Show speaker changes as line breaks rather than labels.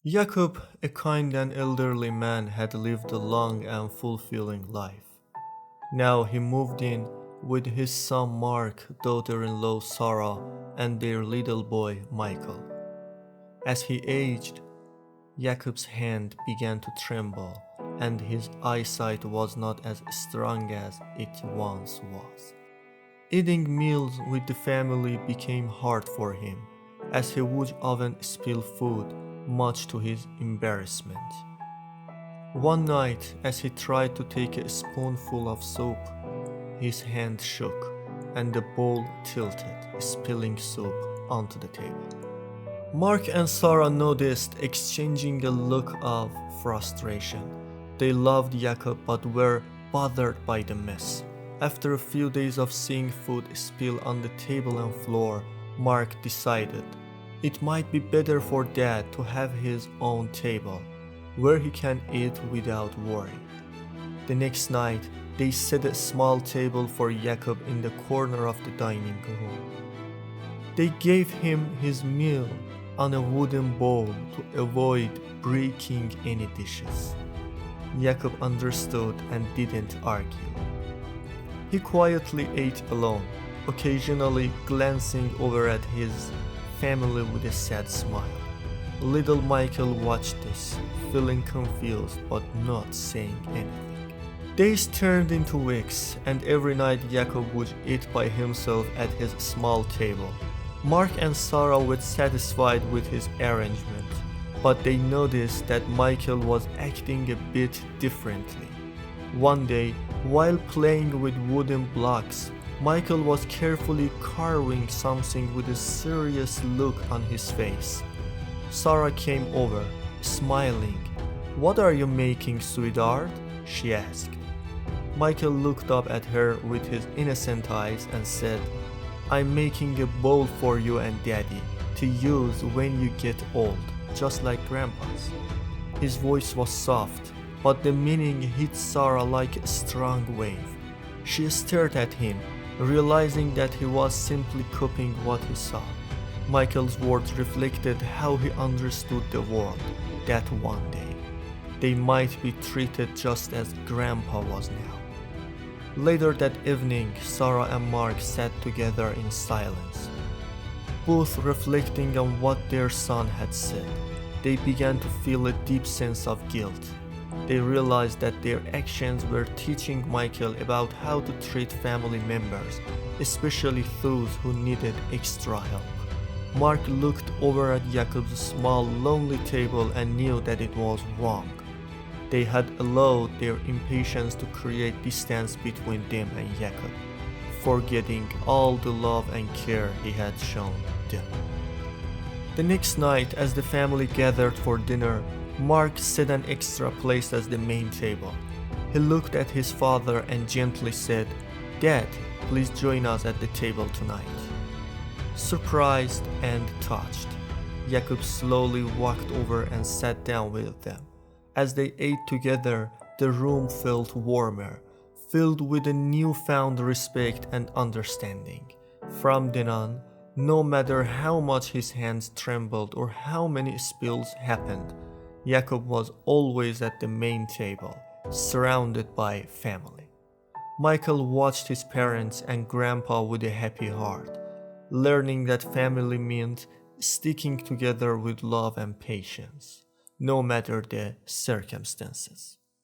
Jacob, a kind and elderly man, had lived a long and fulfilling life. Now he moved in with his son Mark, daughter-in-law Sarah, and their little boy Michael. As he aged, Jacob's hand began to tremble, and his eyesight was not as strong as it once was. Eating meals with the family became hard for him, as he would often spill food, much to his embarrassment. One night, as he tried to take a spoonful of soup, his hand shook, and the bowl tilted, spilling soup onto the table. Mark and Sarah noticed, exchanging a look of frustration. They loved Jacob but were bothered by the mess. After a few days of seeing food spill on the table and floor, Mark decided it might be better for Dad to have his own table, where he can eat without worry. The next night, they set a small table for Jacob in the corner of the dining room. They gave him his meal on a wooden bowl to avoid breaking any dishes. Jacob understood and didn't argue. He quietly ate alone, occasionally glancing over at his family with a sad smile. Little Michael watched this, feeling confused but not saying anything. Days turned into weeks, and every night Jacob would eat by himself at his small table. Mark and Sarah were satisfied with his arrangement, but they noticed that Michael was acting a bit differently. One day, while playing with wooden blocks, Michael was carefully carving something with a serious look on his face. Sarah came over, smiling. "What are you making, sweetheart?" she asked. Michael looked up at her with his innocent eyes and said, "I'm making a bowl for you and Daddy to use when you get old, just like Grandpa's." His voice was soft, but the meaning hit Sarah like a strong wave. She stared at him, realizing that he was simply copying what he saw. Michael's words reflected how he understood the world, that one day they might be treated just as Grandpa was now. Later that evening, Sarah and Mark sat together in silence, both reflecting on what their son had said. They began to feel a deep sense of guilt. They realized that their actions were teaching Michael about how to treat family members, especially those who needed extra help. Mark looked over at Jacob's small, lonely table and knew that it was wrong. They had allowed their impatience to create distance between them and Jacob, forgetting all the love and care he had shown them. The next night, as the family gathered for dinner, Mark set an extra place as the main table. He looked at his father and gently said, "Dad, please join us at the table tonight." Surprised and touched, Jacob slowly walked over and sat down with them. As they ate together, the room felt warmer, filled with a newfound respect and understanding. From then on, no matter how much his hands trembled or how many spills happened, Jacob was always at the main table, surrounded by family. Michael watched his parents and Grandpa with a happy heart, learning that family meant sticking together with love and patience, no matter the circumstances.